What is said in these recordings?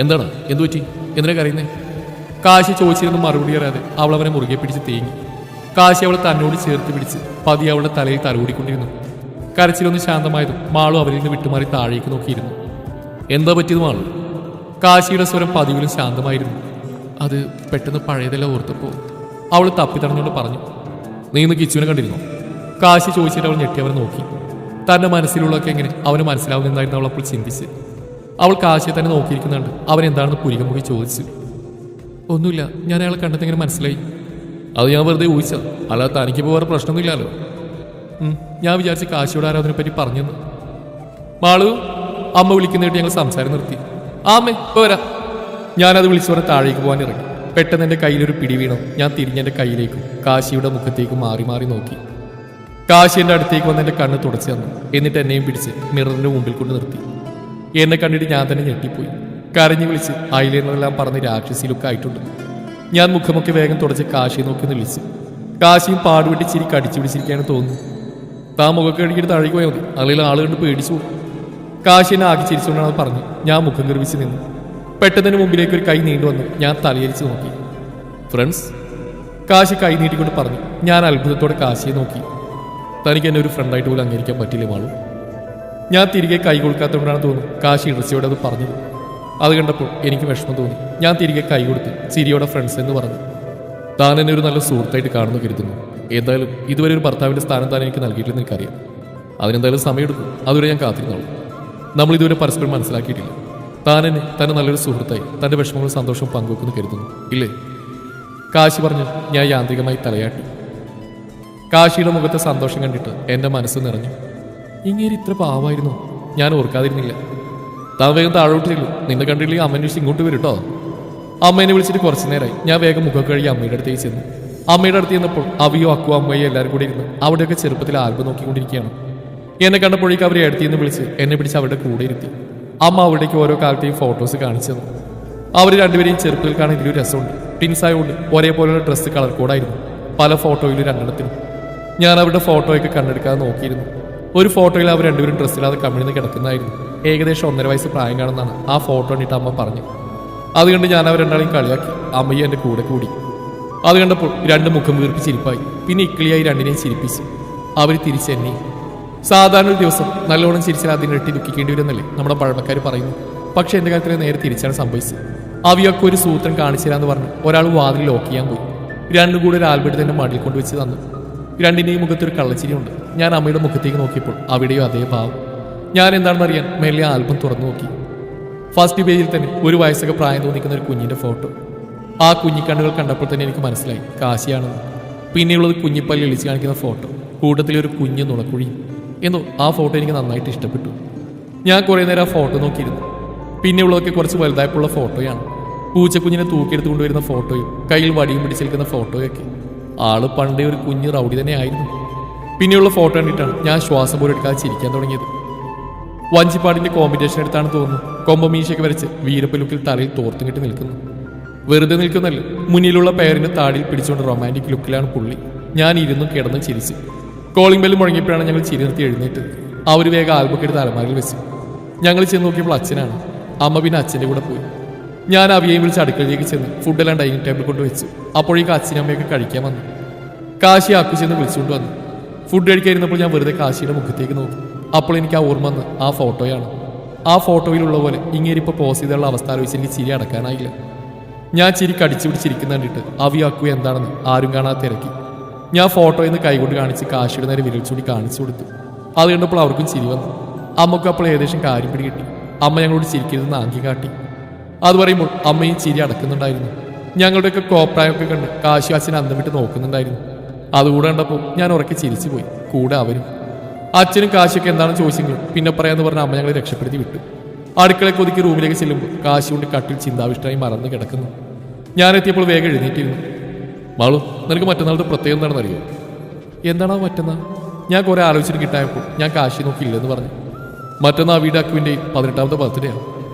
എന്താണ്? എന്തു പറ്റി? എന്തിനാ കരയുന്നേ? കാശി ചോദിച്ചിരുന്നു മറുപടി അറിയാതെ അവൾ അവനെ മുറുകെ പിടിച്ച് തേങ്ങി. കാശി അവളെ തന്നോട് ചേർത്ത് പിടിച്ച് പതി അവളുടെ തലയിൽ തലോടിക്കൊണ്ടിരുന്നു. കരച്ചിലൊന്ന് ശാന്തമായതും മാളു അവരിൽ നിന്ന് വിട്ടുമാറി താഴേക്ക് നോക്കിയിരുന്നു. എന്താ പറ്റിയത് മാളു? കാശിയുടെ സ്വരം പതിവിലും ശാന്തമായിരുന്നു. അത് പെട്ടെന്ന് പഴയതെല്ലാം ഓർത്തപ്പോൾ അവൾ തപ്പിത്തടഞ്ഞുകൊണ്ട് പറഞ്ഞു. നീ ഇന്ന് കിച്ചുവിനെ കണ്ടിരുന്നോ? കാശി ചോദിച്ചിട്ട് അവൾ ഞെട്ടി അവനെ നോക്കി. തന്റെ മനസ്സിലുള്ളതൊക്കെ എങ്ങനെ അവന് മനസ്സിലാവുന്നതായിരുന്നു അവൾ അപ്പോൾ ചിന്തിച്ച്. അവൾ കാശിയെ തന്നെ നോക്കിയിരിക്കുന്നുണ്ട്. അവൻ എന്താണെന്ന് പുരികം മുഖി ചോദിച്ചു. ഒന്നുമില്ല, ഞാൻ അയാളെ കണ്ടെത്തെങ്ങനെ മനസ്സിലായി? അത് ഞാൻ വെറുതെ ഊഹിച്ച, അല്ലാതെ തനിക്കിപ്പോൾ വേറെ പ്രശ്നമൊന്നുമില്ലല്ലോ. ഞാൻ വിചാരിച്ച് കാശിയോട് ആരാധനെ പറ്റി പറഞ്ഞെന്ന്. മാളു, അമ്മ വിളിക്കുന്നതായിട്ട് ഞങ്ങൾ സംസാരം നിർത്തി. ആമ്മേ പോരാ. ഞാനത് വിളിച്ചു പറഞ്ഞ് താഴേക്ക് പോകാൻ ഇറങ്ങി. പെട്ടെന്ന് എൻ്റെ കയ്യിലൊരു പിടി വീണു. ഞാൻ തിരിഞ്ഞെൻ്റെ കയ്യിലേക്കും കാശിയുടെ മുഖത്തേക്കും മാറി മാറി നോക്കി. കാശി എൻ്റെ അടുത്തേക്ക് വന്ന് എൻ്റെ കണ്ണ് തുടച്ചു തന്നു. എന്നിട്ട് എന്നെയും പിടിച്ച് മിററിൻ്റെ മുമ്പിൽ കൊണ്ട് നിർത്തി. എന്നെ കണ്ടിട്ട് ഞാൻ തന്നെ ഞെട്ടിപ്പോയി. കരഞ്ഞു വിളിച്ച് ഐലൈനറെല്ലാം പറഞ്ഞ് രാക്ഷസി ലുക്കായിട്ടുണ്ട്. ഞാൻ മുഖമൊക്കെ വേഗം തുടച്ച് കാശിയെ നോക്കി വിളിച്ചു. കാശിയും പാടുപെട്ടി ചിരി കടിച്ചു പിടിച്ചിരിക്കുകയാണ് തോന്നുന്നു. താൻ മുഖം കഴുകിയിട്ട് താഴേക്ക് പോയാൽ മതി, അല്ലെങ്കിൽ ആൾ കണ്ട് പേടിച്ചു പോകും. കാശി എന്നെ ആക്കി ചിരിച്ചുകൊണ്ടാണ് അത് പറഞ്ഞു. ഞാൻ മുഖം കെറിവിച്ച് നിന്നു. പെട്ടെന്ന് മുമ്പിലേക്ക് ഒരു കൈ നീണ്ടുവന്നു. ഞാൻ തലയിരിച്ച് നോക്കി. ഫ്രണ്ട്സ്, കാശി കൈ നീട്ടിക്കൊണ്ട് പറഞ്ഞു. ഞാൻ അത്ഭുതത്തോടെ കാശിയെ നോക്കി. തനിക്ക് എന്നെ ഒരു ഫ്രണ്ടായിട്ട് പോലും അംഗീകരിക്കാൻ പറ്റില്ലേ മാളു? ഞാൻ തിരികെ കൈ കൊടുക്കാത്തതുകൊണ്ടാണ് തോന്നുന്നു കാശി ഇടർച്ചയോടെ അത് പറഞ്ഞത്. അത് കണ്ടപ്പോൾ എനിക്ക് വിഷമം തോന്നി. ഞാൻ തിരികെ കൈ കൊടുത്ത് ചിരിയോടെ ഫ്രണ്ട്സ് എന്ന് പറഞ്ഞു. താൻ എന്നെ ഒരു നല്ല സുഹൃത്തായിട്ട് കാണുന്നു കരുതുന്നു. എന്തായാലും ഇതുവരെ ഒരു ഭർത്താവിൻ്റെ സ്ഥാനം താൻ എനിക്ക് നൽകിയിട്ടില്ലെന്ന് എനിക്കറിയാം. അതിനെന്തായാലും സമയമെടുക്കും. അതുവരെ ഞാൻ കാത്തിരുന്നോളൂ. നമ്മൾ ഇതുവരെ പരസ്പരം മനസ്സിലാക്കിയിട്ടില്ല. താൻ എന്നെ തന്നെ നല്ലൊരു സുഹൃത്തായി തൻ്റെ വിഷമങ്ങളും സന്തോഷവും പങ്കുവെക്കുന്നു കരുതുന്നു, ഇല്ലേ? കാശി പറഞ്ഞു. ഞാൻ യാന്ത്രികമായി തലയാട്ടി. കാശിയുടെ മുഖത്തെ സന്തോഷം കണ്ടിട്ട് എൻ്റെ മനസ്സ് നിറഞ്ഞു. ഇങ്ങനെ ഇത്ര പാവമായിരുന്നു, ഞാൻ ഓർക്കാതിരുന്നില്ല. താൻ വേഗം താഴോട്ടില്ലു. നിന്നെ കണ്ടില്ലെങ്കിൽ അമ്മേനെ ഇങ്ങോട്ട് വരും കേട്ടോ. അമ്മേനെ വിളിച്ചിട്ട് കുറച്ചു നേരമായി. ഞാൻ വേഗം മുഖം കഴുകി അമ്മയുടെ അടുത്തേക്ക് ചെന്നു. അമ്മയുടെ അടുത്ത് ചെന്നപ്പോൾ അവിയോ അക്കുവോ അമ്മയോ എല്ലാവരും കൂടി ഇരുന്ന് അവിടെയൊക്കെ ചെറുപ്പത്തിൽ ആൽബം നോക്കിക്കൊണ്ടിരിക്കുകയാണ്. എന്നെ കണ്ടപ്പോഴേക്കും അവരെ അടുത്തിന്ന് വിളിച്ച് എന്നെ പിടിച്ച് അവരുടെ കൂടെ ഇരുത്തി. അമ്മ അവിടേക്ക് ഓരോ കാലത്തെയും ഫോട്ടോസ് കാണിച്ചു തന്നു. അവർ രണ്ടുപേരെയും ചെറുപ്പത്തിൽ കാണാൻ ഇതിലൊരു രസമുണ്ട്. ടിൻസായോണ്ട് ഒരേപോലെയുള്ള ഡ്രസ്സ് കളർ കോഡായിരുന്നു പല ഫോട്ടോയിലും രണ്ടെണ്ണത്തിനും. ഞാൻ അവരുടെ ഫോട്ടോയൊക്കെ കണ്ടെടുക്കാതെ നോക്കിയിരുന്നു. ഒരു ഫോട്ടോയിൽ അവർ രണ്ടുപേരും ഡ്രസ്സില്ലാതെ കമിഴ്ന്ന് കിടക്കുന്നതായിരുന്നു. ഏകദേശം 1.5 വയസ്സ് പ്രായം കാണുന്നതാണ് ആ ഫോട്ടോ കണ്ടിട്ട് അമ്മ പറഞ്ഞു. അതുകൊണ്ട് ഞാൻ അവർ രണ്ടാളെയും കളിയാക്കി. അമ്മയും എൻ്റെ കൂടെ കൂടി. അത് കണ്ടപ്പോൾ രണ്ട് മുഖം വീർപ്പിച്ചിരിപ്പായി. പിന്നെ ഇക്കിളിയായി രണ്ടിനെയും ചിരിപ്പിച്ചു. അവർ തിരിച്ചെന്നെയും. സാധാരണ ഒരു ദിവസം നല്ലോണം ചിരിച്ചാൽ അതിനിരട്ടി ദുഃഖിക്കേണ്ടി വരുന്നല്ലേ നമ്മുടെ പഴമക്കാർ പറയുന്നു. പക്ഷേ എൻ്റെ കാര്യത്തിൽ നേരെ തിരിച്ചാണ് സംഭവിച്ചത്. അവിയൊക്കെ ഒരു സൂത്രം കാണിച്ചു തരാമെന്ന് പറഞ്ഞു ഒരാൾ വാതിൽ ലോക്ക് ചെയ്യാൻ പോയി. രണ്ടും കൂടെ ഒരു ആൽബർട്ട് തന്നെ മടിയിൽ കൊണ്ടുവച്ച് തന്നു. രണ്ടിൻ്റെയും മുഖത്തൊരു കള്ളച്ചിരിയുണ്ട്. ഞാൻ അമ്മയുടെ മുഖത്തേക്ക് നോക്കിയപ്പോൾ അവിടെയോ അതേ ഭാവം. ഞാൻ എന്താണെന്ന് അറിയാൻ മേലെ ആൽബം തുറന്നു നോക്കി. ഫസ്റ്റ് പേജിൽ തന്നെ 1 വയസ്സൊക്കെ പ്രായം തോന്നിക്കുന്ന ഒരു കുഞ്ഞിൻ്റെ ഫോട്ടോ. ആ കുഞ്ഞിക്കണ്ണുകൾ കണ്ടപ്പോൾ തന്നെ എനിക്ക് മനസ്സിലായി കാശിയാണെന്ന്. പിന്നെയുള്ളത് കുഞ്ഞിപ്പല്ല് എളിച്ച് കാണിക്കുന്ന ഫോട്ടോ, കൂട്ടത്തിലൊരു കുഞ്ഞു നുണക്കുഴിയും. എന്തോ ആ ഫോട്ടോ എനിക്ക് നന്നായിട്ട് ഇഷ്ടപ്പെട്ടു. ഞാൻ കുറേ നേരം ആ ഫോട്ടോ നോക്കിയിരുന്നു. പിന്നെയുള്ളതൊക്കെ കുറച്ച് വലുതായപ്പോഴുള്ള ഫോട്ടോയാണ്. പൂച്ചക്കുഞ്ഞിനെ തൂക്കിയെടുത്ത് കൊണ്ടുവരുന്ന ഫോട്ടോയും കയ്യിൽ വടിയും പിടിച്ചെടുക്കുന്ന ഫോട്ടോയൊക്കെ. ആള് പണ്ടേ ഒരു കുഞ്ഞ് റൗഡി തന്നെ ആയിരുന്നു. പിന്നെയുള്ള ഫോട്ടോ കണ്ടിട്ടാണ് ഞാൻ ശ്വാസം പോലും എടുക്കാതെ ചിരിക്കാൻ തുടങ്ങിയത്. വഞ്ചിപ്പാടിന്റെ കോമ്പിനേഷൻ എടുത്താണ് തോന്നുന്നു. കൊമ്പമീശയൊക്കെ വരച്ച് വീരപ്പ ലുക്കിൽ തലയിൽ തോർത്തും കെട്ടി നിൽക്കുന്നു. വെറുതെ നിൽക്കുന്നല്ല, മുന്നിലുള്ള പേരിന്റെ താടിയിൽ പിടിച്ചുകൊണ്ട് റൊമാൻറ്റിക് ലുക്കിലാണ് പുള്ളി. ഞാൻ ഇരുന്നും കിടന്നും ചിരിച്ചു. കോളിംഗ് ബെല്ല് മുഴങ്ങിയപ്പോഴാണ് ഞങ്ങൾ ചിരി നിർത്തി എഴുന്നേറ്റത്. അവർ വേഗം ആൽബൊക്കെ എടുത്ത് അലമാരിൽ വെച്ചു. ഞങ്ങൾ ചെന്ന് നോക്കിയപ്പോൾ അച്ഛനാണ്. അമ്മ പിന്നെ അച്ഛൻ്റെ കൂടെ പോയി. ഞാൻ അവിയെയും വിളിച്ച് അടുക്കളയിലേക്ക് ചെന്ന് ഫുഡെല്ലാം ഡൈനിങ് ടേബിൾ കൊണ്ട് വെച്ചു. അപ്പോഴേക്കും അച്ഛനും അമ്മയൊക്കെ കഴിക്കാൻ വന്നു. കാശി ആക്കു ചെന്ന് വിളിച്ചുകൊണ്ട് വന്നു. ഫുഡ് കഴിക്കാതിരുന്നപ്പോൾ ഞാൻ വെറുതെ കാശിയുടെ മുഖത്തേക്ക് നോക്കി. അപ്പോൾ എനിക്ക് ആ ഓർമ്മ വന്ന് ആ ഫോട്ടോയാണ്. ആ ഫോട്ടോയിലുള്ള പോലെ ഇങ്ങേരിപ്പോൾ പോസ് ചെയ്തുള്ള അവസ്ഥ ആലോചിച്ച് എനിക്ക് ചിരി അടക്കാനായില്ല. ഞാൻ ചിരി കടിച്ചു പിടിച്ചിരിക്കുന്ന കണ്ടിട്ട് അവി അക്കു എന്താണെന്ന് ആരും കാണാതെ തിരക്കി. ഞാൻ ഫോട്ടോയിൽ നിന്ന് കൈകൊണ്ട് കാണിച്ച് കാശിയുടെ നേരെ വിരൽ ചൂടി കാണിച്ചു കൊടുത്തു. അത് കണ്ടപ്പോൾ അവർക്കും ചിരി വന്നു. അമ്മക്കും അപ്പോൾ ഏകദേശം കാര്യം പിടികിട്ടി. അമ്മ ഞങ്ങളോട് ചിരിക്കരുതെന്ന് ആംഗ്യം കാട്ടി. അത് പറയുമ്പോൾ അമ്മയും ചിരി അടക്കുന്നുണ്ടായിരുന്നു. ഞങ്ങളുടെയൊക്കെ കോപ്രായമൊക്കെ കണ്ട് കാശി അച്ഛൻ അന്തം വിട്ട് നോക്കുന്നുണ്ടായിരുന്നു. അതുകൂടെ കണ്ടപ്പോൾ ഞാൻ ഉറക്കെ ചിരിച്ചു പോയി. കൂടെ അവരും. അച്ഛനും കാശിയൊക്കെ എന്താണെന്ന് ചോദിച്ചെങ്കിലും പിന്നെ പറയാമെന്ന് പറഞ്ഞ അമ്മ ഞങ്ങളെ രക്ഷപ്പെടുത്തി വിട്ടു. അടുക്കളയിൽ കൊതുക്കി റൂമിലേക്ക് ചെല്ലുമ്പോൾ കാശി കൊണ്ട് കട്ടിൽ ചിന്താവിഷ്ടമായി മറന്ന് കിടക്കുന്നു. ഞാനെത്തിയപ്പോൾ വേഗം എഴുന്നേറ്റിരുന്നു. മാളു, നിനക്ക് മറ്റന്നാളത്തെ പ്രത്യേകം എന്താണെന്ന് അറിയോ? എന്താണോ മറ്റന്നാൾ? ഞാൻ കുറെ ആലോചിച്ചിട്ട് കിട്ടായപ്പോൾ ഞാൻ കാശി നോക്കിയില്ലെന്ന് പറഞ്ഞു. മറ്റന്നാൾ വീട് അക്കുവിൻ്റെയും 18ാമത്തെ ബർത്ത്ഡേ ആണ്.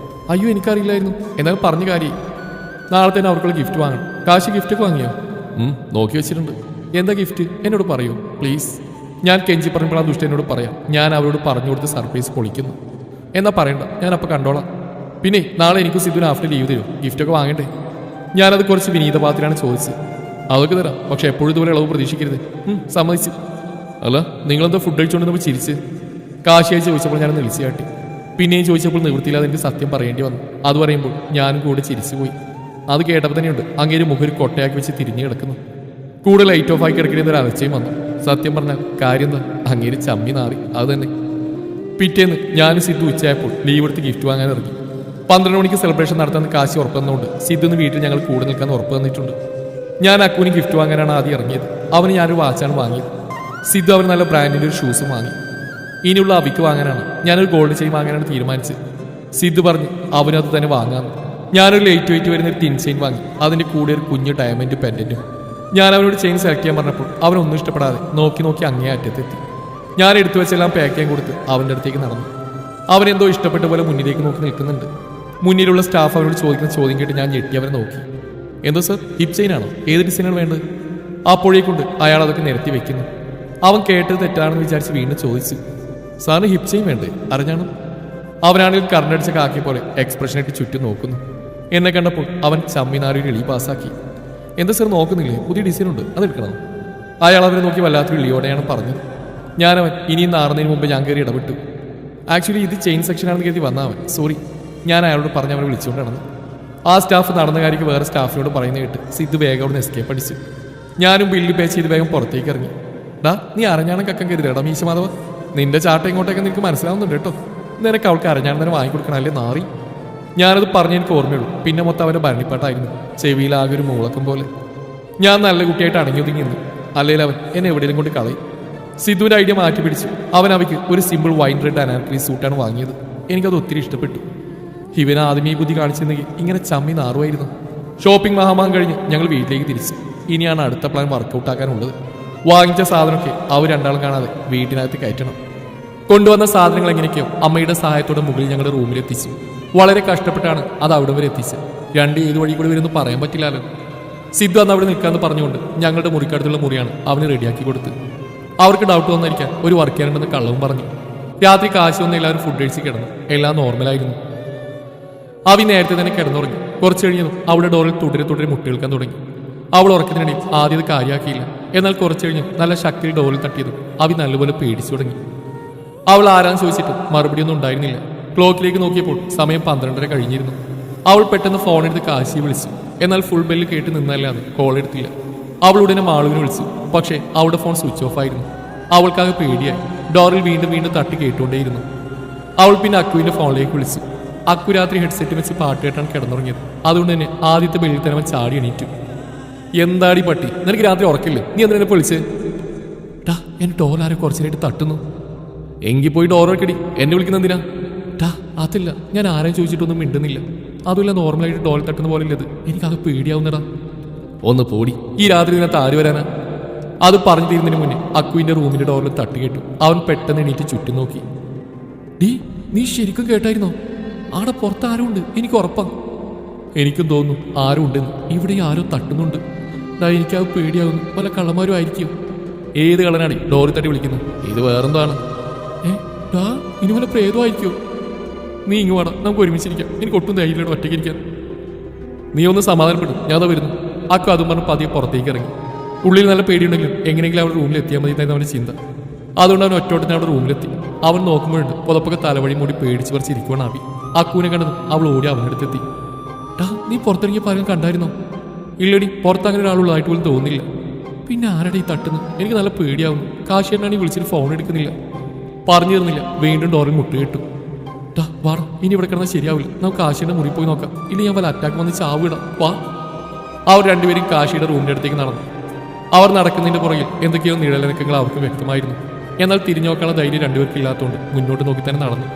അയ്യോ, എനിക്കറിയില്ലായിരുന്നു. എന്നാലും പറഞ്ഞ കാര്യം നാളെ തന്നെ അവർക്കുള്ള ഗിഫ്റ്റ് വാങ്ങണം. കാശി ഗിഫ്റ്റൊക്കെ വാങ്ങിയോ? നോക്കി വെച്ചിട്ടുണ്ട്. എന്താ ഗിഫ്റ്റ് എന്നോട് പറയൂ പ്ലീസ്. ഞാൻ കെഞ്ചി പറഞ്ഞപ്പോൾ ആ ദുഷ്ടനോട് പറയാം, ഞാൻ അവരോട് പറഞ്ഞു കൊടുത്ത് സർപ്രൈസ് പൊളിക്കുന്നു. എന്നാ പറയണ്ട, ഞാൻ അപ്പം കണ്ടോളാം. പിന്നെ നാളെ എനിക്ക് സിദ്ധുവിന് ആഫ്റ്റർ ലീവ് തരും, ഗിഫ്റ്റൊക്കെ വാങ്ങണ്ടേ? ഞാനത് കുറച്ച് വിനീതപാത്രമാണ് ചോദിച്ചത്. അതൊക്കെ തരാം, പക്ഷെ എപ്പോഴും ഇതുപോലെ ഇളവ് പ്രതീക്ഷിക്കരുത്. സമ്മതിച്ചു. അല്ല, നിങ്ങളെന്തോ ഫുഡ് കഴിച്ചുകൊണ്ടെന്ന് ചിരിച്ച് കാശിയായി ചോദിച്ചപ്പോൾ ഞാൻ നെളിച്ചു കാട്ടി. പിന്നെയും ചോദിച്ചപ്പോൾ നിവൃത്തിയില്ലാതെ എനിക്ക് സത്യം പറയേണ്ടി വന്നു. അത് പറയുമ്പോൾ ഞാനും കൂടെ ചിരിച്ചുപോയി. അത് കേട്ടപ്പോൾ തന്നെയുണ്ട് അങ്ങേര് മുഖം ഒരു കൊട്ടയാക്കി വെച്ച് തിരിഞ്ഞു കിടക്കുന്നു. കൂടെ ലൈറ്റ് ഓഫ് ആക്കി കിടക്കുന്ന ഒരു അലച്ചയും വന്നു. സത്യം പറഞ്ഞാൽ കാര്യം എന്താ, അങ്ങേര് ചമ്മി നാറി. അത് തന്നെ. പിറ്റേന്ന് ഞാനും സിദ്ധു ഉച്ചയായപ്പോൾ ലീവ് എടുത്ത് ഗിഫ്റ്റ് വാങ്ങാൻ ഇറങ്ങി. 12 മണിക്ക് സെലിബ്രേഷൻ നടത്താൻ കാശി ഉറപ്പ് തന്നുകൊണ്ട് സിദ്ധുന്ന് വീട്ടിൽ ഞങ്ങൾ കൂടെ നിൽക്കാൻ ഉറപ്പ് തന്നിട്ടുണ്ട്. ഞാൻ അക്കുവിന് ഗിഫ്റ്റ് വാങ്ങാനാണ് ആദ്യം ഇറങ്ങിയത്. അവന് ഞാനൊരു വാച്ചാണ് വാങ്ങിയത്. സിദ്ധു അവന് നല്ല ബ്രാൻഡിൻ്റെ ഒരു ഷൂസും വാങ്ങി. ഇനിയുള്ള അവിക്ക് വാങ്ങാനാണ്. ഞാനൊരു ഗോൾഡ് ചെയിൻ വാങ്ങാനാണ് തീരുമാനിച്ചത്. സിദ്ധു പറഞ്ഞു അവനത് തന്നെ വാങ്ങാമെന്ന്. ഞാനൊരു ലൈറ്റ് വെയിറ്റ് വരുന്ന ഒരു ടിൻ ചെയിൻ വാങ്ങി. അതിൻ്റെ കൂടെ ഒരു കുഞ്ഞു ഡയമണ്ട് പെൻഡൻറ്റും. ഞാൻ അവനോട് ചെയിൻ സെലക്ട് ചെയ്യാൻ പറഞ്ഞപ്പോൾ അവനൊന്നും ഇഷ്ടപ്പെടാതെ നോക്കി നോക്കി അങ്ങേ അറ്റത്തെത്തി. ഞാൻ എടുത്തു വെച്ചെല്ലാം പാക്ക് ചെയ്യാൻ കൊടുത്ത് അവൻ്റെ അടുത്തേക്ക് നടന്നു. അവനെന്തോ ഇഷ്ടപ്പെട്ട പോലെ മുന്നിലേക്ക് നോക്കി നിൽക്കുന്നുണ്ട്. മുന്നിലുള്ള സ്റ്റാഫ് അവനോട് ചോദിക്കുന്ന ചോദ്യം കേട്ട് ഞാൻ ഞെട്ടി അവനെ നോക്കി. എന്തോ സർ, ഹിപ്പ് ചെയിനാണോ? ഏത് ഡിസൈനാണ് വേണ്ടത്? അപ്പോഴേക്കൊണ്ട് അയാൾ അതൊക്കെ നിരത്തി വെക്കുന്നു. അവൻ കേട്ടത് തെറ്റാണെന്ന് വിചാരിച്ച് വീണ്ടും ചോദിച്ചു, സാറിന് ഹിപ്പ് ചെയിൻ വേണ്ടേ? അറിഞ്ഞാണ്. അവനാണെങ്കിൽ കറണ്ടടിച്ച കാക്കി പോലെ എക്സ്പ്രഷൻ ഇട്ട് ചുറ്റും നോക്കുന്നു. എന്നെ കണ്ടപ്പോൾ അവൻ ചമ്മിനാരി എളി പാസ്സാക്കി. എന്താ സാർ നോക്കുന്നില്ലേ? പുതിയ ഡിസൈൻ ഉണ്ട്, അതെടുക്കണം. അയാൾ അവരെ നോക്കി വല്ലാത്തൊരു എളിയോടെയാണ് പറഞ്ഞത്. ഞാനവൻ ഇനിയും നാറുന്നതിന് മുമ്പ് ഞാൻ കയറി ഇടപെട്ടു. ആക്ച്വലി ഇത് ചെയിൻ സെക്ഷനാണെന്ന് കരുതി വന്ന അവൻ സോറി. ഞാൻ അയാളോട് പറഞ്ഞ് അവനെ വിളിച്ചുകൊണ്ട് നടന്നു. ആ സ്റ്റാഫ് നടന്ന കാര്യക്ക് വേറെ സ്റ്റാഫിനോട് പറയുന്ന കേട്ട് സിദ്ധു വേഗം അവിടെ നിന്ന് എസ്കേപ്പ് അടിച്ചു. ഞാനും ബില്ല് പേ ചെയ്ത് വേഗം പുറത്തേക്ക് ഇറങ്ങി. ഡാ, നീ അരഞ്ഞാണം കക്കം കരുതേടാ മീശ മാധവ. നിന്റെ ചാട്ടം ഇങ്ങോട്ടൊക്കെ നിനക്ക് മനസ്സിലാവുന്നുണ്ട് കേട്ടോ. നിനക്ക് അവൾക്ക് അരഞ്ഞാണം തന്നെ വാങ്ങിക്കൊടുക്കണം, അല്ലേ നാറി. ഞാനത് പറഞ്ഞ് എനിക്ക് ഓർമ്മയുള്ളൂ. പിന്നെ മൊത്തം അവൻ്റെ ഭരണിപ്പാട്ടായിരുന്നു. ചെവിയിലാകെ ഒരു മൂളക്കം പോലെ. ഞാൻ നല്ല കുട്ടിയായിട്ട് അടങ്ങി ഒതുങ്ങി നിന്നു. അല്ലെങ്കിൽ അവൻ എന്നെ എവിടെയും കൊണ്ട് കളയും. സിദ്ധുവിൻ്റെ ഐഡിയ മാറ്റി പിടിച്ചു. അവൻ അവയ്ക്ക് ഒരു സിമ്പിൾ വൈൻ റെഡ് അനാർക്കലി സൂട്ടാണ് വാങ്ങിയത്. എനിക്കത് ഒത്തിരി ഇഷ്ടപ്പെട്ടു. ഇവൻ ആദ്യമേ ബുദ്ധി കാണിച്ചിരുന്നെങ്കിൽ ഇങ്ങനെ ചമ്മി നാറുമായിരുന്നു. ഷോപ്പിംഗ് മഹാമാൻ കഴിഞ്ഞ് ഞങ്ങൾ വീട്ടിലേക്ക് തിരിച്ചു. ഇനിയാണ് അടുത്ത പ്ലാൻ വർക്കൗട്ട് ആക്കാനുള്ളത്. വാങ്ങിച്ച സാധനമൊക്കെ അവർ രണ്ടാളും കാണാതെ വീട്ടിനകത്ത് കയറ്റണം. കൊണ്ടുവന്ന സാധനങ്ങൾ എങ്ങനെയൊക്കെയോ അമ്മയുടെ സഹായത്തോടെ മുകളിൽ ഞങ്ങളുടെ റൂമിലെത്തിച്ചു. വളരെ കഷ്ടപ്പെട്ടാണ് അത് അവിടെ വരെ എത്തിച്ചത്. ഏത് വഴി കൂടി വരുമെന്ന് പറയാൻ പറ്റില്ലല്ലോ. സിദ്ധു അന്ന് അവിടെ നിൽക്കാമെന്ന് പറഞ്ഞുകൊണ്ട് ഞങ്ങളുടെ മുറിക്കടുത്തുള്ള മുറിയാണ് അവന് റെഡിയാക്കി കൊടുത്ത്. അവർക്ക് ഡൗട്ട് വന്നിരിക്കാൻ ഒരു വർക്ക് ചെയ്യാനുണ്ടെന്ന് കള്ളവും പറഞ്ഞു. രാത്രി കാശ് വന്ന് എല്ലാവരും ഫുഡ് കഴിച്ച് കിടന്നു. എല്ലാം നോർമലായിരുന്നു. അവി നേരത്തെ തന്നെ കിടന്നുറങ്ങി. കുറച്ച് കഴിഞ്ഞതും അവിടെ ഡോറിൽ തുടരെ മുട്ടി കേൾക്കാൻ തുടങ്ങി. അവൾ ഉറക്കത്തിനിടയിൽ ആദ്യം അത് കാര്യമാക്കിയില്ല. എന്നാൽ കുറച്ച് കഴിഞ്ഞ് നല്ല ശക്തിയിൽ ഡോറിൽ തട്ടിയതും അവി നല്ലപോലെ പേടിച്ചു തുടങ്ങി. അവൾ ആരാന്ന് ചോദിച്ചിട്ട് മറുപടിയൊന്നും ഉണ്ടായിരുന്നില്ല. ക്ലോക്കിലേക്ക് നോക്കിയപ്പോൾ സമയം 12:30 കഴിഞ്ഞിരുന്നു. അവൾ പെട്ടെന്ന് ഫോൺ എടുത്ത് കാശിയെ വിളിച്ചു. എന്നാൽ ഫുൾ ബെല്ല് കേട്ട് നിന്നല്ലാതെ കോൾ എടുത്തില്ല. അവൾ ഉടനെ മാളുവിനെ വിളിച്ചു. പക്ഷേ അവളുടെ ഫോൺ സ്വിച്ച് ഓഫ് ആയിരുന്നു. അവൾക്കാകെ പേടിയായി. ഡോറിൽ വീണ്ടും തട്ടി കേട്ടുകൊണ്ടേയിരുന്നു. അവൾ പിന്നെ അക്കുവിന്റെ ഫോണിലേക്ക് വിളിച്ചു. അക്കു രാത്രി ഹെഡ്സെറ്റ് വെച്ച് പാട്ട് കേട്ടാണ് കിടന്നുറങ്ങിയത്. അതുകൊണ്ട് തന്നെ ആദ്യത്തെ ബെല്ലിൽ തന്നെ അവൻ ചാടി എണീറ്റു. എന്താടി പട്ടി, നിനക്ക് രാത്രി ഉറക്കില്ലേ? നീ എന്തിനെ വിളിച്ച്? ടാ, എന്റെ ഡോറാരെ കുറച്ചേരായിട്ട് തട്ടുന്നു. എങ്കിൽ പോയി ഡോർ വെക്കടി, എന്നെ വിളിക്കുന്ന എന്തിനാ? ടാ, അതില്ല, ഞാൻ ആരെയും ചോദിച്ചിട്ടൊന്നും മിണ്ടുന്നില്ല. അതുമില്ല, നോർമലായിട്ട് ഡോറിൽ തട്ടുന്ന പോലെ ഇല്ലത്. എനിക്കത് പേടിയാവുന്നടാ. ഒന്ന് പോടി, ഈ രാത്രി ഇതിനകത്ത് ആര് വരാനാ? അത് പറഞ്ഞു തീരുന്നതിന് മുന്നേ അക്കുവിന്റെ റൂമിന്റെ ഡോറിൽ തട്ടി കേട്ടു. അവൻ പെട്ടെന്ന് എണീറ്റ് ചുറ്റും നോക്കി. ഡീ, നീ ശരിക്കും കേട്ടായിരുന്നോ? ആടെ പുറത്ത് ആരും ഉണ്ട്, എനിക്ക് ഉറപ്പാ. എനിക്കും തോന്നുന്നു ആരും ഉണ്ടെന്ന്. ഇവിടെ ആരോ തട്ടുന്നുണ്ട്. എനിക്കത് പേടിയാവുന്നു. പല കള്ളന്മാരും ആയിരിക്കും. ഏത് കള്ളനാടി ഡോറിൽ തട്ടി വിളിക്കുന്നു? ഇത് വേറെന്താണ്? ഇനി വല്ല പ്രേതമായിരിക്കോ? നീ ഇങ്ങ് വേണം, നമുക്ക് ഒരുമിച്ചിരിക്കാം. എനിക്ക് ഒട്ടും ധൈര്യമില്ല ഒറ്റയ്ക്ക് ഇരിക്കാൻ. നീ ഒന്ന് സമാധാനപ്പെടും, ഞാൻ അതാ വരുന്നു. അക്കു അതും പറഞ്ഞ് പതിയെ പുറത്തേക്ക് ഇറങ്ങി. ഉള്ളിൽ നല്ല പേടിയുണ്ടെങ്കിലും എങ്ങനെയെങ്കിലും അവരുടെ റൂമിൽ എത്തിയാൽ മതി എന്നായിരുന്നു അവൻ്റെ ചിന്ത. അതുകൊണ്ട് അവൻ ഒറ്റോട്ടത്തിന് അവിടെ റൂമിലെത്തി. അവൻ നോക്കുമ്പോഴുണ്ട് പുതപ്പൊക്കെ തലവഴി മൂടി പേടിച്ച് പറിച്ചിരിക്കുവാണ് ആവി. അക്കുവിനെ കണ്ടതും അവൾ ഓടി അവനടുത്തെത്തി. നീ പുറത്തിറങ്ങിയ പാരം കണ്ടായിരുന്നോ? ഇല്ലടി, പുറത്ത് അങ്ങനെ ഒരാളുള്ളതായിട്ട് പോലും തോന്നില്ല. പിന്നെ ആരുടെ ഈ തട്ടുന്നു? എനിക്ക് നല്ല പേടിയാവുന്നു. കാശിയേട്ടനാണ് ഈ വിളിച്ചിട്ട് ഫോൺ എടുക്കുന്നില്ല. പറഞ്ഞു തരുന്നില്ല. വീണ്ടും ഡോറിൽ മുട്ട് കേട്ടു. വാടാ, ഇനി ഇവിടെ കിടന്നാൽ ശരിയാവില്ല. നമുക്ക് കാശിയുടെ മുറി പോയി നോക്കാം. ഇനി ഞാൻ വല്ല അറ്റാക്ക് വന്ന് ചാവിടാം. വാ. അവർ രണ്ടുപേരും കാശിയുടെ റൂമിൻ്റെ അടുത്തേക്ക് നടന്നു. അവർ നടക്കുന്നതിൻ്റെ പുറകിൽ എന്തൊക്കെയോ നിഴലനക്കങ്ങൾ അവർക്ക് വ്യക്തമായിരുന്നു. എന്നാൽ തിരിഞ്ഞു നോക്കാനുള്ള ധൈര്യം രണ്ടുപേർക്ക് ഇല്ലാത്തതുകൊണ്ട് മുന്നോട്ട് നോക്കി തന്നെ നടന്നു.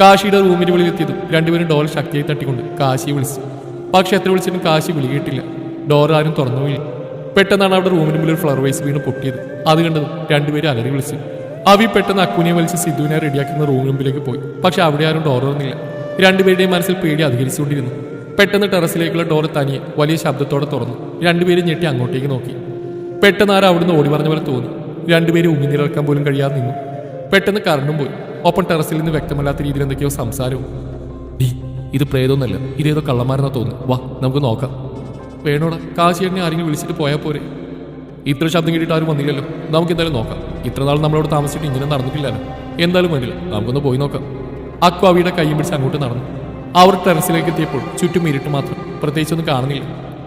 കാശിയുടെ റൂമിന് വെളിയിൽ എത്തിയതും രണ്ടുപേരും ഡോർ ശക്തിയായി തട്ടിക്കൊണ്ട് കാശിയെ വിളിച്ചു. പക്ഷെ എത്ര വിളിച്ചിട്ടും കാശി വിളി കേട്ടില്ല. ഡോർ ആരും തുറന്നുപോയില്ല. പെട്ടെന്നാണ് അവിടെ റൂമിന് മുമ്പിൽ ഒരു ഫ്ലവർ വൈസ് വീണ് പൊട്ടിയത്. അത് കണ്ടതും രണ്ടുപേരും അലറി വിളിച്ചു. അവി പെട്ടെന്ന് അക്കുവിനെ വലിച്ച് സിദ്ധുവിനെ റെഡിയാക്കുന്ന റൂമിന് മുമ്പിലേക്ക് പോയി. പക്ഷെ അവിടെ ആരും ഡോർ തുറന്നില്ല. രണ്ടുപേരുടെയും മനസ്സിൽ പേടി അധികരിച്ചുകൊണ്ടിരുന്നു. പെട്ടെന്ന് ടെറസിലേക്കുള്ള ഡോർ തനിയെ വലിയ ശബ്ദത്തോടെ തുറന്നു. രണ്ടുപേരും ഞെട്ടി അങ്ങോട്ടേക്ക് നോക്കി. പെട്ടെന്ന് ആരും അവിടുന്ന് ഓടി പറഞ്ഞ പോലെ തോന്നി. രണ്ടുപേരും ഉമിനിറക്കാൻ പോലും കഴിയാതെ നിന്നു. പെട്ടെന്ന് കറണ്ടും പോയി. ഒപ്പം ടെറസിൽ നിന്ന് വ്യക്തമല്ലാത്ത രീതിയിൽ എന്തൊക്കെയോ സംസാരവും. ഇത് പ്രേതമൊന്നല്ല, ഇതേതോ കള്ളന്മാരെന്നാ തോന്നുന്നു. വാ നമുക്ക് നോക്കാം. വേണോടാ, കാശിയേട്ടനെ ആരെങ്കിലും വിളിച്ചിട്ട് പോയാൽ പോരെ. ഇത്ര ശബ്ദം കേട്ടിട്ട് ആരും വന്നില്ലല്ലോ. നമുക്ക് എന്തായാലും നോക്കാം. ഇത്ര നാൾ നമ്മളോട് താമസിച്ചിട്ട് ഇങ്ങനെ നടന്നിട്ടില്ലല്ലോ. എന്തായാലും വേണ്ടില്ല, നമുക്കൊന്ന് പോയി നോക്കാം. അക്കു അവിയുടെ കൈയും പിടിച്ച് അങ്ങോട്ട് നടന്നു. അവർ ടെറസിലേക്ക് എത്തിയപ്പോൾ ചുറ്റും ഇരുട്ട് മാത്രം, പ്രത്യേകിച്ചൊന്നും കാണുന്നില്ല.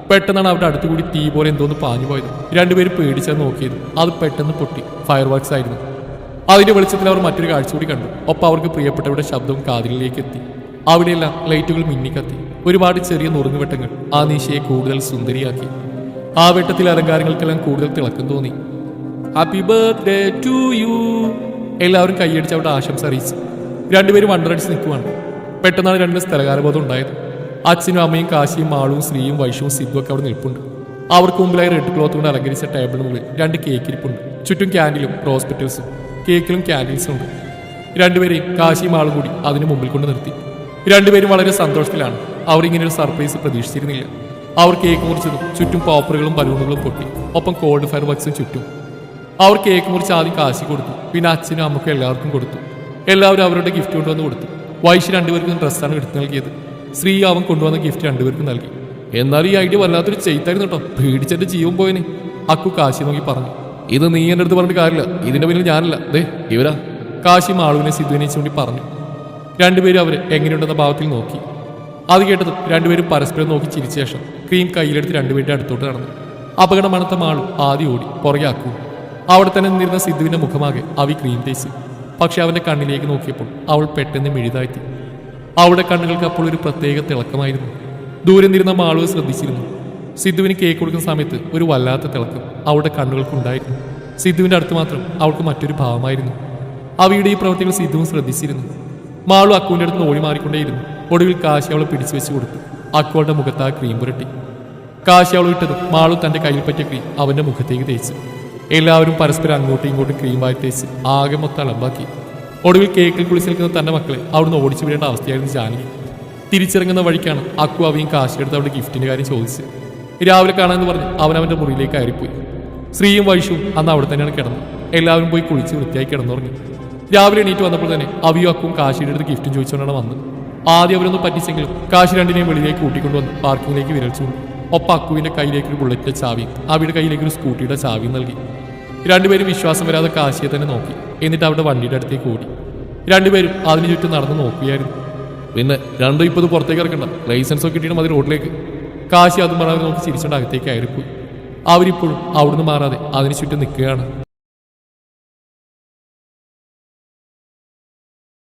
പെട്ടെന്നാണ് അവരുടെ അടുത്തുകൂടി തീ പോലെ എന്തോന്ന് പാഞ്ഞു പോയത്. രണ്ടുപേരും പേടിച്ചാൽ നോക്കിയത്. അത് പെട്ടെന്ന് പൊട്ടി. ഫയർ വർക്ക്സ് ആയിരുന്നു. അതിന്റെ വെളിച്ചത്തിൽ അവർ മറ്റൊരു കാഴ്ച കൂടി കണ്ടു. ഒപ്പം അവർക്ക് പ്രിയപ്പെട്ടവരുടെ ശബ്ദവും കാതിലേക്ക് എത്തി. അവിടെയെല്ലാം ലൈറ്റുകൾ മിന്നിക്കത്തി. ഒരുപാട് ചെറിയ നുറുങ്ങുവെട്ടങ്ങൾ ആ നിശയെ കൂടുതൽ സുന്ദരിയാക്കി. ആ വെട്ടത്തിൽ അലങ്കാരങ്ങൾക്കെല്ലാം കൂടുതൽ തിളക്കം തോന്നി. Happy birthday to you. എല്ലാവരും കൈയടിച്ച് അവിടെ ആശംസ അറിയിച്ചു. രണ്ടുപേരും വണ്ടറടിച്ച് നിൽക്കുവാണ്. പെട്ടെന്നാണ് രണ്ട് സ്ഥലകാലബോധം ഉണ്ടായത്. അച്ഛനും അമ്മയും കാശിയും മാളും ശ്രീയും വൈഷുവും സിദ്ധുവും ഒക്കെ അവിടെ നിൽപ്പുണ്ട്. അവർക്ക് മുമ്പിലായി റെഡ് ക്ലോത്ത് കൊണ്ട് അലങ്കരിച്ച ടേബിളിന് മുകളിൽ രണ്ട് കേക്ക് ഇരിപ്പുണ്ട്. ചുറ്റും ക്യാൻഡിലും ഹോസ്പിറ്റൽസും. കേക്കിലും ക്യാൻഡിൽസും ഉണ്ട്. രണ്ടുപേരെയും കാശിയും ആളും കൂടി അതിന് മുമ്പിൽ കൊണ്ട് നിർത്തി. രണ്ടുപേരും വളരെ സന്തോഷത്തിലാണ്. അവർ ഇങ്ങനെ ഒരു സർപ്രൈസ് പ്രതീക്ഷിച്ചിരുന്നില്ല. അവർ കേക്ക് മുറിച്ചതും ചുറ്റും പോപ്പറുകളും ബലൂണുകളും പൊട്ടി. ഒപ്പം കോൾഡ് ഫയർ വർക്ക്സും ചുറ്റും. അവർ കേക്ക് മുറിച്ച് ആദ്യം കാശി കൊടുത്തു. പിന്നെ അച്ഛനും അമ്മക്കും എല്ലാവർക്കും കൊടുത്തു. എല്ലാവരും അവരുടെ ഗിഫ്റ്റ് കൊണ്ടുവന്ന് കൊടുത്തു. വൈഷ് രണ്ടുപേർക്കും ഡ്രസ്സാണ് എടുത്ത് നൽകിയത്. ശ്രീ അവൻ കൊണ്ടുവന്ന ഗിഫ്റ്റ് രണ്ടുപേർക്കും നൽകി. എന്നാൽ ഈ ഐഡിയ വല്ലാത്തൊരു ചെയ്തായിരുന്നു കേട്ടോ. പേടിച്ചെന്റെ ജീവൻ പോയനെ. അക്കു കാശി നോക്കി പറഞ്ഞു. ഇത് നീ എൻ്റെ അടുത്ത് പറഞ്ഞിട്ട് കാര്യമില്ല. ഇതിന്റെ പിന്നിൽ ഞാനല്ല, ദേ ഇവരാ. കാശി മാളുവിനെ സിദ്ധുവിനെ ചൂണ്ടി പറഞ്ഞു. രണ്ടുപേരും അവരെ എങ്ങനെയുണ്ടെന്ന ഭാവത്തിൽ നോക്കി. അത് കേട്ടതും രണ്ടുപേരും പരസ്പരം നോക്കി ചിരിച്ച ശേഷം ക്രീം കയ്യിലെടുത്ത് രണ്ടുപേരുടെ അടുത്തോട്ട് നടന്നു. അപകടമണത്ത മാളും ആദ്യം ഓടി പുറകെ ആക്കു. അവിടെ തന്നെ നിന്നിരുന്ന സിദ്ധുവിന്റെ മുഖമാകെ അവി ക്രീം തേച്ച്. പക്ഷെ അവന്റെ കണ്ണിലേക്ക് നോക്കിയപ്പോൾ അവൾ പെട്ടെന്ന് മിഴിതാഴ്ത്തി. അവളുടെ കണ്ണുകൾക്ക് അപ്പോൾ ഒരു പ്രത്യേക തിളക്കമായിരുന്നു. ദൂരെ നിന്നിരുന്ന മാളുവ് ശ്രദ്ധിച്ചിരുന്നു. സിദ്ധുവിന് കേക്ക് കൊടുക്കുന്ന സമയത്ത് ഒരു വല്ലാത്ത തിളക്കം അവളുടെ കണ്ണുകൾക്കുണ്ടായിരുന്നു. സിദ്ധുവിന്റെ അടുത്ത് മാത്രം അവൾക്ക് മറ്റൊരു ഭാവമായിരുന്നു. അവയുടെ ഈ പ്രവൃത്തികൾ സിദ്ധുവും ശ്രദ്ധിച്ചിരുന്നു. മാളു അക്കുവിന്റെ അടുത്ത് ഓടി മാറിക്കൊണ്ടേയിരുന്നു. ഒടുവിൽ കാശി അവളെ പിടിച്ചു വെച്ച് കൊടുത്തു. അക്കുവളുടെ മുഖത്ത് ആ ക്രീം പുരട്ടി. കാശി അവൾ ഇട്ടതും മാളു തന്റെ കയ്യിൽ പറ്റിയ ക്രീം അവന്റെ മുഖത്തേക്ക് തേച്ച്. എല്ലാവരും പരസ്പരം അങ്ങോട്ടും ഇങ്ങോട്ടും ക്രീം വാരി തേച്ച് ആകെ മൊത്തം അലമ്പാക്കി. ഒടുവിൽ കേക്കിൽ കുളിച്ച് നിൽക്കുന്ന തന്റെ മക്കളെ അവിടുന്ന് ഓടിച്ചു വിടേണ്ട അവസ്ഥയായിരുന്നു ജാനകി. തിരിച്ചിറങ്ങുന്ന വഴിക്കാണ് അക്കു അവയും കാശിയെടുത്ത് അവരുടെ ഗിഫ്റ്റിന്റെ കാര്യം ചോദിച്ച്. രാവിലെ കാണാമെന്ന് പറഞ്ഞ് അവനവന്റെ മുറിയിലേക്ക് കയറിപ്പോയി. ശ്രീയും വൈഷുവും അന്ന് അവിടെ തന്നെയാണ് കിടന്നത്. എല്ലാവരും പോയി കുളിച്ച് വൃത്തിയായി കിടന്നുറങ്ങി. രാവിലെ എണീറ്റ് വന്നപ്പോൾ തന്നെ അവിയും അക്കും കാശിയുടെ അടുത്ത് ഗിഫ്റ്റും ചോദിച്ചുകൊണ്ടാണ് വന്നത്. ആദ്യം അവരൊന്നും പറ്റിച്ചെങ്കിലും കാശി രണ്ടിനെയും വെളിയിലേക്ക് കൂട്ടിക്കൊണ്ടുവന്ന് പാർക്കിങ്ങിലേക്ക് വിരൽച്ചു. ഒപ്പം അക്കുവിന്റെ കയ്യിലേക്ക് ഒരു ബുള്ളറ്റിന്റെ ചാവിയും അവയുടെ കയ്യിലേക്ക് ഒരു സ്കൂട്ടിയുടെ ചാവിയും നൽകി. രണ്ടുപേരും വിശ്വാസം വരാതെ കാശിയെ തന്നെ നോക്കി. എന്നിട്ട് അവരുടെ വണ്ടിയുടെ അടുത്തേക്ക് ഓടി. രണ്ടുപേരും അതിന് ചുറ്റും നടന്ന് നോക്കുകയായിരുന്നു. പിന്നെ രണ്ടും ഇപ്പോൾ പുറത്തേക്ക് ഇറക്കണ്ട, ലൈസൻസ് ഒക്കെ കിട്ടിയിട്ട് മതി റോഡിലേക്ക്. കാശി അതും പറയാതെ നോക്കി ചിരിച്ചുകൊണ്ട് അകത്തേക്ക് കയറിപ്പോയി. അവരിപ്പോഴും അവിടുന്ന് മാറാതെ അതിന് ചുറ്റും നിൽക്കുകയാണ്.